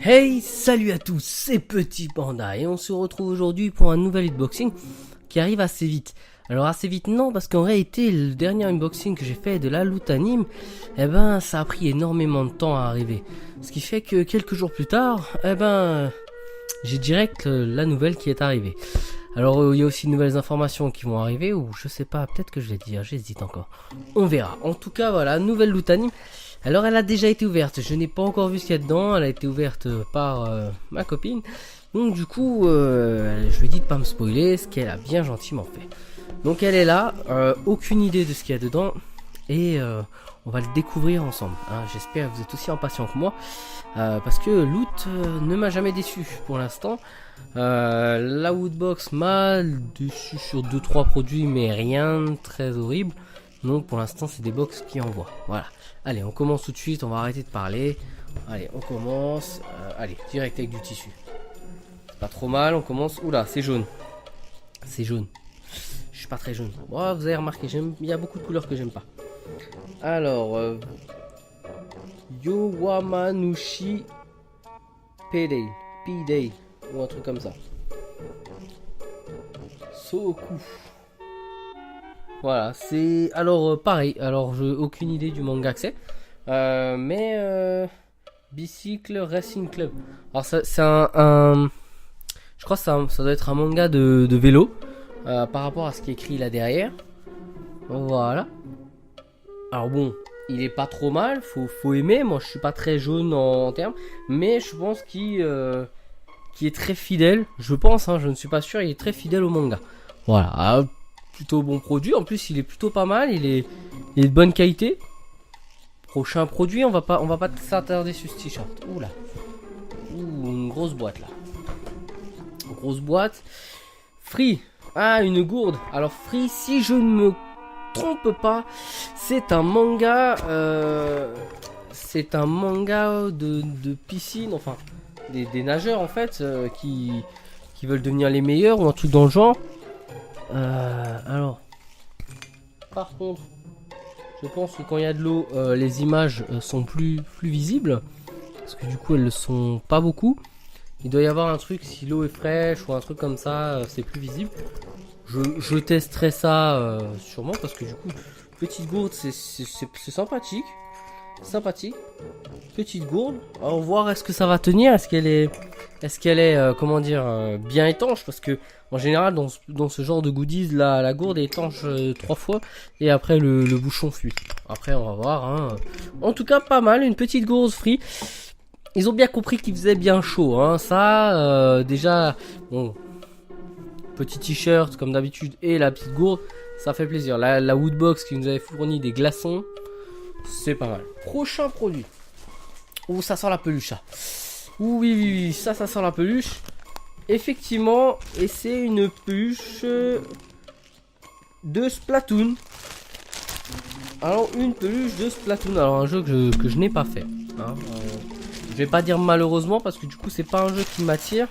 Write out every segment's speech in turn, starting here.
Hey, salut à tous, c'est Petit Panda et on se retrouve aujourd'hui pour un nouvel unboxing qui arrive assez vite. Alors assez vite non, parce qu'en réalité le dernier unboxing que j'ai fait de la loot anime, ça a pris énormément de temps à arriver. Ce qui fait que quelques jours plus tard, j'ai direct la nouvelle qui est arrivée. Alors il y a aussi de nouvelles informations qui vont arriver, ou je sais pas, peut-être que je vais dire, j'hésite encore. On verra. En tout cas voilà, nouvelle loot anime. Alors elle a déjà été ouverte, je n'ai pas encore vu ce qu'il y a dedans, elle a été ouverte par ma copine. Donc du coup, je lui ai dit de pas me spoiler, ce qu'elle a bien gentiment fait. Donc elle est là, aucune idée de ce qu'il y a dedans, et on va le découvrir ensemble. Hein. J'espère que vous êtes aussi impatients que moi, parce que loot ne m'a jamais déçu pour l'instant. La Woodbox m'a déçu sur 2-3 produits, mais rien de très horrible. Donc pour l'instant c'est des box qui envoient. Voilà. Allez, on commence tout de suite, on va arrêter de parler. Allez, on commence. Allez, direct avec du tissu. C'est pas trop mal, on commence. Oula, c'est jaune. C'est jaune. Je suis pas très jaune. Oh, vous avez remarqué, il y a beaucoup de couleurs que j'aime pas. Alors, Yowamanushi Payday. Payday. Ou un truc comme ça. Soku. Voilà, c'est... Alors, pareil. Alors, j'ai aucune idée du manga que c'est. Bicycle Racing Club. Alors, c'est un... Je crois que ça doit être un manga de vélo. Par rapport à ce qui est écrit là derrière. Voilà. Alors bon, il est pas trop mal. Faut aimer. Moi, je suis pas très jaune en termes. Mais je pense qu'il est très fidèle. Je pense, hein, je ne suis pas sûr. Il est très fidèle au manga. Voilà. Plutôt bon produit, en plus il est plutôt pas mal, il est de bonne qualité. Prochain produit, on va pas s'attarder sur ce t-shirt. Oula, une grosse boîte là. Grosse boîte. Free, une gourde. Alors Free, si je ne me trompe pas, c'est un manga, de piscine, enfin des nageurs en fait, qui veulent devenir les meilleurs ou un truc dans le genre. Alors, par contre, je pense que quand il y a de l'eau, les images sont plus visibles, parce que du coup elles ne sont pas beaucoup. Il doit y avoir un truc, si l'eau est fraîche ou un truc comme ça, c'est plus visible. Je testerai ça sûrement, parce que du coup, petite gourde, c'est sympathique. Sympathique. Petite gourde. Alors voir est-ce que ça va tenir, est-ce qu'elle est comment dire, bien étanche, parce que en général dans ce genre de goodies la gourde est étanche 3 fois et après le bouchon fuit. Après on va voir, hein. En tout cas pas mal, une petite gourde Free. Ils ont bien compris qu'il faisait bien chaud, hein. Ça déjà bon, petit t-shirt comme d'habitude et la petite gourde, ça fait plaisir. La Woodbox qui nous avait fourni des glaçons, c'est pas mal. Prochain produit. Ouh, ça sent la peluche ça. Oui, ça sent la peluche. Effectivement, et c'est une peluche de Splatoon. Alors, une peluche de Splatoon. Alors, un jeu que je n'ai pas fait. Hein. Je vais pas dire malheureusement, parce que du coup, c'est pas un jeu qui m'attire.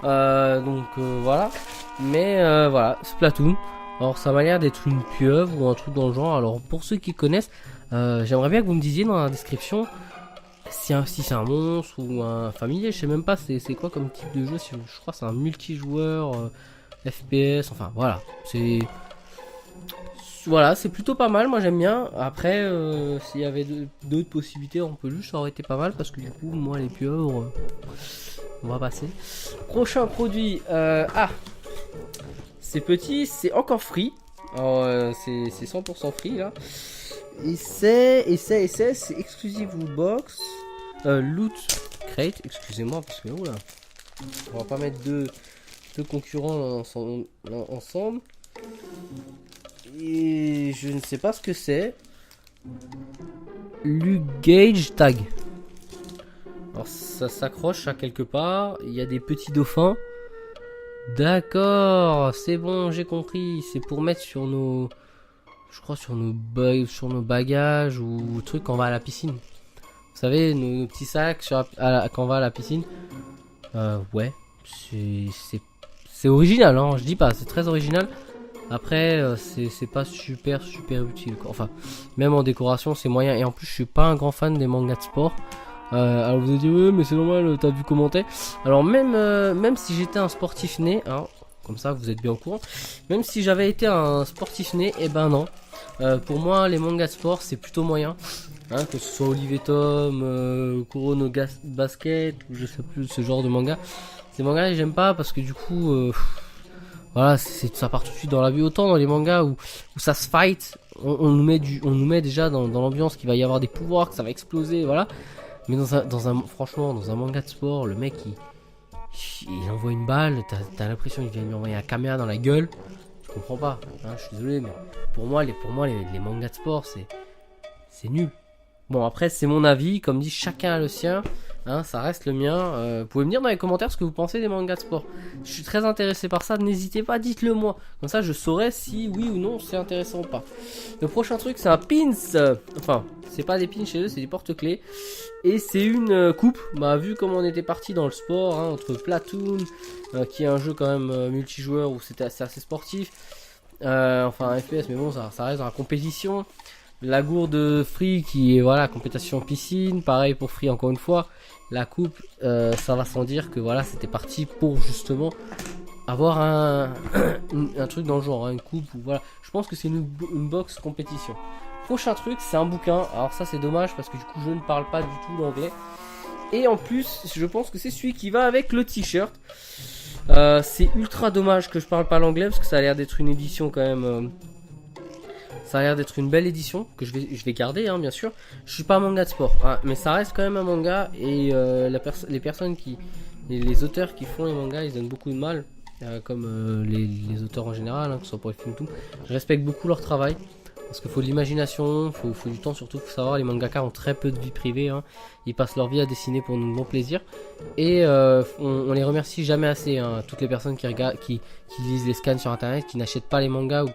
Voilà. Mais voilà, Splatoon. Alors, ça m'a l'air d'être une pieuvre ou un truc dans le genre. Alors, pour ceux qui connaissent, j'aimerais bien que vous me disiez dans la description si c'est un monstre ou un familier. Je sais même pas c'est quoi comme type de jeu. Je crois que c'est un multijoueur FPS. Enfin voilà, c'est plutôt pas mal. Moi j'aime bien. Après s'il y avait d'autres possibilités en peluche, ça aurait été pas mal, parce que du coup moi les pieuvres, on va passer. Prochain produit. C'est petit, c'est encore free. Alors c'est 100% free là. Et c'est exclusive Woodbox, Loot Crate, excusez-moi, parce que là, on va pas mettre deux concurrents ensemble. Et je ne sais pas ce que c'est. Luggage Tag. Alors ça s'accroche à quelque part, il y a des petits dauphins. D'accord, c'est bon, j'ai compris, c'est pour mettre sur nos... Je crois sur nos bagages ou trucs quand on va à la piscine. Vous savez, nos petits sacs quand on va à la piscine. Ouais, c'est original, hein, je dis pas, c'est très original. Après, c'est pas super utile, quoi. Enfin, même en décoration, c'est moyen. Et en plus, je suis pas un grand fan des mangas de sport. Alors vous allez dire ouais mais c'est normal, t'as vu commenter. Alors même si j'étais un sportif né, hein, comme ça vous êtes bien au courant, même si j'avais été un sportif né, et ben non. Pour moi les mangas de sport c'est plutôt moyen, hein, que ce soit Olive et Tom, Kurono Basket ou je sais plus ce genre de manga. Ces mangas j'aime pas parce que du coup voilà ça part tout de suite dans la vie. Autant dans les mangas où ça se fight, on nous met déjà dans l'ambiance qu'il va y avoir des pouvoirs, que ça va exploser, voilà. Mais franchement, dans un manga de sport, le mec il envoie une balle, t'as l'impression qu'il vient lui envoyer un caméra dans la gueule. Je comprends pas, hein, je suis désolé, mais pour moi les mangas de sport c'est nul. Bon après c'est mon avis, comme dit chacun a le sien, hein, ça reste le mien. Vous pouvez me dire dans les commentaires ce que vous pensez des mangas de sport. Je suis très intéressé par ça, n'hésitez pas, dites-le moi. Comme ça je saurai si oui ou non c'est intéressant ou pas. Le prochain truc c'est un pins, enfin c'est pas des pins chez eux, c'est des porte-clés. Et c'est une coupe, bah vu comme on était parti dans le sport, hein, entre Platoon, qui est un jeu quand même multijoueur où c'est assez sportif, enfin un FPS mais bon ça reste dans la compétition. La gourde Free qui est voilà compétition piscine, pareil pour Free encore une fois. La coupe ça va sans dire que voilà c'était parti pour justement avoir un truc dans le genre, hein, une coupe ou voilà. Je pense que c'est une box compétition. Prochain truc c'est un bouquin, alors ça c'est dommage parce que du coup je ne parle pas du tout l'anglais. Et en plus je pense que c'est celui qui va avec le t-shirt. C'est ultra dommage que je parle pas l'anglais parce que ça a l'air d'être une édition quand même... ça a l'air d'être une belle édition que je vais garder, hein, bien sûr. Je suis pas un manga de sport, hein, mais ça reste quand même un manga. Et les personnes les auteurs qui font les mangas, ils donnent beaucoup de mal, comme les auteurs en général, hein, que ce soit pour les films tout. Je respecte beaucoup leur travail parce qu'il faut de l'imagination, faut du temps surtout. Faut savoir, les mangaka ont très peu de vie privée, hein. Ils passent leur vie à dessiner pour nous bon plaisir. Et on les remercie jamais assez, hein, toutes les personnes qui regardent, qui lisent les scans sur internet, qui n'achètent pas les mangas ou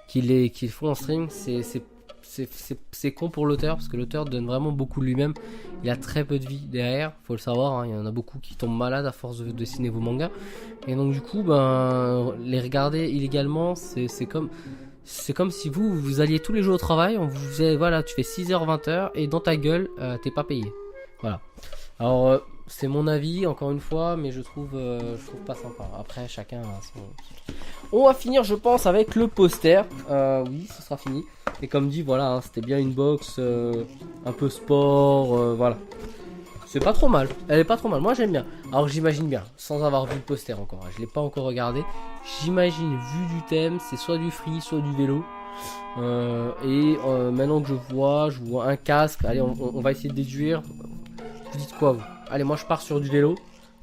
qui les font en stream. C'est con pour l'auteur parce que l'auteur donne vraiment beaucoup de lui-même. Il a très peu de vie derrière, faut le savoir, hein. Il y en a beaucoup qui tombent malades à force de dessiner vos mangas. Et donc du coup les regarder illégalement, c'est comme si vous alliez tous les jours au travail, on vous faisait voilà, tu fais 6h 20h et dans ta gueule t'es pas payé. Voilà. Alors c'est mon avis encore une fois, mais je trouve pas sympa. Après chacun a son... On va finir je pense avec le poster. Oui, ce sera fini. Et comme dit voilà, hein, c'était bien une box un peu sport, voilà. C'est pas trop mal, elle est pas trop mal, moi j'aime bien. Alors j'imagine bien, sans avoir vu le poster encore, hein, je l'ai pas encore regardé. J'imagine, vu du thème, c'est soit du free, soit du vélo. Maintenant que je vois un casque. Allez, on va essayer de déduire. Vous dites quoi vous? Allez, moi je pars sur du vélo.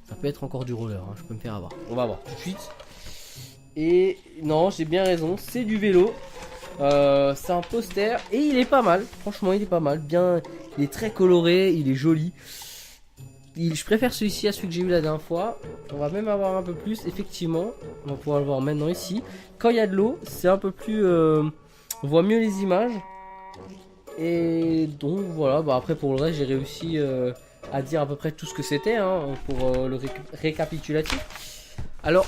Ça peut être encore du roller, hein, je peux me faire avoir. On va voir tout de suite. Et non, j'ai bien raison, c'est du vélo. C'est un poster et il est pas mal. Franchement, il est pas mal. Bien, il est très coloré, il est joli. Je préfère celui-ci à celui que j'ai eu la dernière fois. On va même avoir un peu plus, effectivement. On va pouvoir le voir maintenant ici. Quand il y a de l'eau, c'est un peu plus... on voit mieux les images. Et donc voilà, bah après pour le reste, j'ai réussi à dire à peu près tout ce que c'était, hein, pour le récapitulatif. Alors,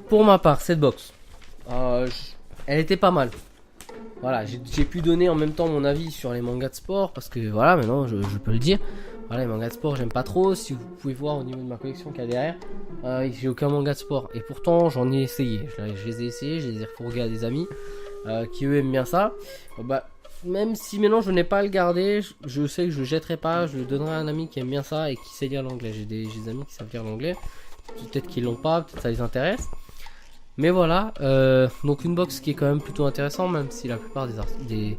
pour ma part, cette box, elle était pas mal. Voilà, j'ai pu donner en même temps mon avis sur les mangas de sport. Parce que voilà, maintenant je peux le dire. Voilà, les mangas de sport, j'aime pas trop. Si vous pouvez voir au niveau de ma collection qu'il y a derrière, j'ai aucun manga de sport. Et pourtant, j'en ai essayé. Je les ai essayés, je les ai refourgués à des amis qui eux aiment bien ça. Bah, même si maintenant je n'ai pas à le garder, je sais que je le jetterai pas. Je le donnerai à un ami qui aime bien ça et qui sait lire l'anglais. J'ai des amis qui savent lire l'anglais. Peut-être qu'ils l'ont pas, peut-être ça les intéresse. Mais voilà, donc une box qui est quand même plutôt intéressante, même si la plupart des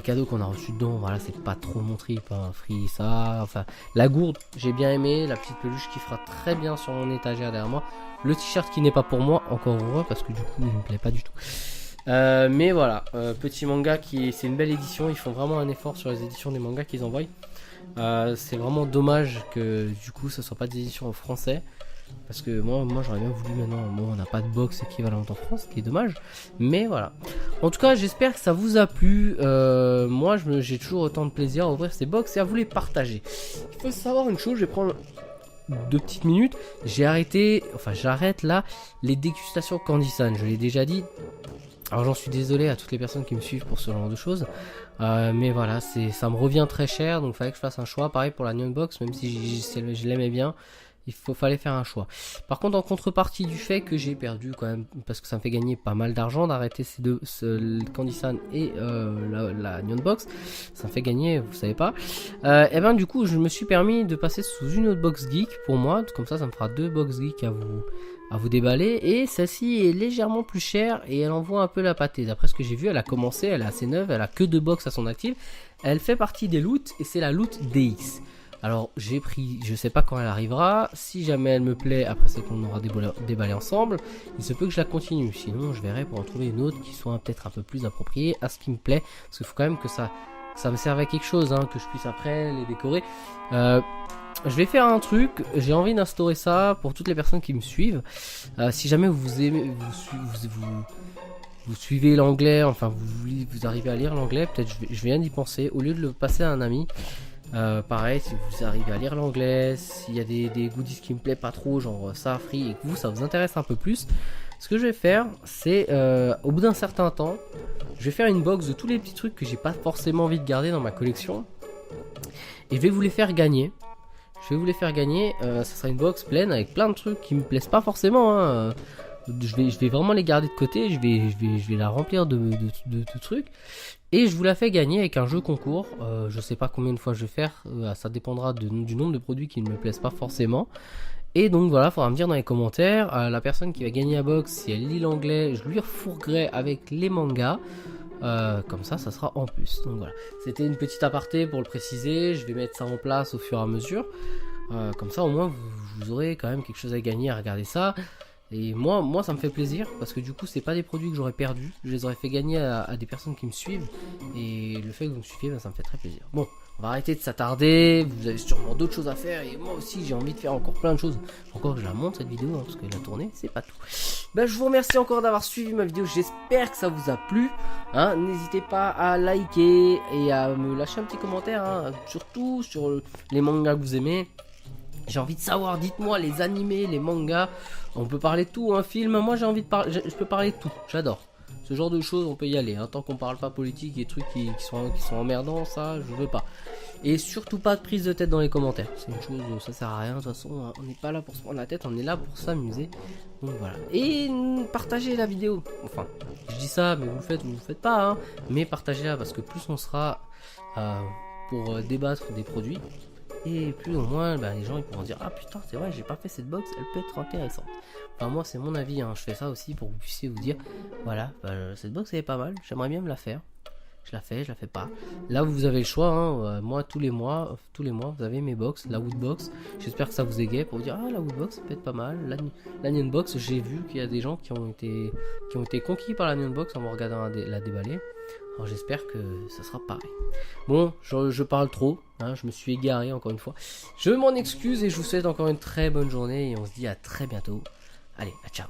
cadeaux qu'on a reçus dedans, voilà, c'est pas trop mon trip, hein, free ça, enfin, la gourde, j'ai bien aimé, la petite peluche qui fera très bien sur mon étagère derrière moi, le t-shirt qui n'est pas pour moi, encore heureux, parce que du coup, il me plaît pas du tout. Mais voilà, petit manga c'est une belle édition, ils font vraiment un effort sur les éditions des mangas qu'ils envoient. C'est vraiment dommage que du coup, ce soit pas des éditions en français. Parce que moi j'aurais bien voulu maintenant. Bon, on n'a pas de box équivalente en France, ce qui est dommage. Mais voilà. En tout cas, j'espère que ça vous a plu. Moi, j'ai toujours autant de plaisir à ouvrir ces box et à vous les partager. Il faut savoir une chose, je vais prendre 2 petites minutes. J'arrête là les dégustations Candy San. Je l'ai déjà dit. Alors j'en suis désolé à toutes les personnes qui me suivent pour ce genre de choses, mais voilà, ça me revient très cher, donc il fallait que je fasse un choix. Pareil pour la Neon Box, même si je l'aimais bien, fallait faire un choix. Par contre, en contrepartie du fait que j'ai perdu quand même, parce que ça me fait gagner pas mal d'argent d'arrêter le Candysan et la Neon Box, ça me fait gagner, vous savez pas. Et ben du coup, je me suis permis de passer sous une autre box geek pour moi, comme ça me fera 2 box geek à vous déballer, et celle-ci est légèrement plus chère et elle envoie un peu la pâtée. D'après ce que j'ai vu, elle a commencé, elle est assez neuve, elle a que 2 box à son actif, elle fait partie des loots et c'est la loot DX. Alors j'ai pris, je sais pas quand elle arrivera, si jamais elle me plaît après c'est qu'on aura déballé ensemble, il se peut que je la continue, sinon je verrai pour en trouver une autre qui soit peut-être un peu plus appropriée à ce qui me plaît, parce qu'il faut quand même que ça me serve à quelque chose, hein, que je puisse après les décorer. Je vais faire un truc, j'ai envie d'instaurer ça pour toutes les personnes qui me suivent. Si jamais vous aimez, vous suivez l'anglais, enfin vous arrivez à lire l'anglais, peut-être je viens d'y penser, au lieu de le passer à un ami. Pareil, si vous arrivez à lire l'anglais, s'il y a des goodies qui me plaisent pas trop, genre ça, free, et que ça vous intéresse un peu plus, ce que je vais faire, c'est au bout d'un certain temps, je vais faire une box de tous les petits trucs que j'ai pas forcément envie de garder dans ma collection, et je vais vous les faire gagner. Ça sera une box pleine avec plein de trucs qui me plaisent pas forcément, hein. Je vais vraiment les garder de côté, je vais la remplir de trucs. Et je vous la fais gagner avec un jeu concours. Je sais pas combien de fois je vais faire, ça dépendra du nombre de produits qui ne me plaisent pas forcément. Et donc voilà, il faudra me dire dans les commentaires, la personne qui va gagner la box, si elle lit l'anglais, je lui refourguerai avec les mangas. Comme ça sera en plus. Donc voilà, c'était une petite aparté pour le préciser, je vais mettre ça en place au fur et à mesure. Comme ça au moins vous aurez quand même quelque chose à gagner à regarder ça. Et moi ça me fait plaisir parce que du coup c'est pas des produits que j'aurais perdus, je les aurais fait gagner à des personnes qui me suivent, et le fait que vous me suiviez, ben, ça me fait très plaisir. Bon, on va arrêter de s'attarder, vous avez sûrement d'autres choses à faire et moi aussi j'ai envie de faire encore plein de choses. Encore que je la monte cette vidéo, hein, parce que la tournée c'est pas tout. Ben, je vous remercie encore d'avoir suivi ma vidéo, j'espère que ça vous a plu, hein. N'hésitez pas à liker et à me lâcher un petit commentaire, hein, surtout sur les mangas que vous aimez. J'ai envie de savoir, dites-moi, les animés, les mangas, on peut parler de tout, un film, moi j'ai envie de parler, je peux parler de tout, j'adore. Ce genre de choses, on peut y aller, hein, tant qu'on parle pas politique et trucs qui sont emmerdants, ça, je veux pas. Et surtout pas de prise de tête dans les commentaires, c'est une chose, ça sert à rien, de toute façon, on n'est pas là pour se prendre la tête, on est là pour s'amuser. Donc voilà. Et partagez la vidéo, enfin, je dis ça, mais vous le faites pas, hein, mais partagez-la, parce que plus on sera pour débattre des produits, et plus au moins les gens ils pourront dire ah putain c'est vrai j'ai pas fait cette box, elle peut être intéressante. Enfin moi c'est mon avis, hein. Je fais ça aussi pour que vous puissiez vous dire voilà cette box elle est pas mal, j'aimerais bien me la faire. Je la fais pas. Là vous avez le choix, hein. Moi tous les mois vous avez mes box, la Woodbox. J'espère que ça vous égaye pour vous dire ah la Woodbox ça peut être pas mal. La Neon Box, j'ai vu qu'il y a des gens qui ont été conquis par la Neon Box en me regardant la déballer. Alors j'espère que ça sera pareil. Bon, je parle trop, hein, je me suis égaré encore une fois. Je m'en excuse et je vous souhaite encore une très bonne journée et on se dit à très bientôt. Allez, à ciao.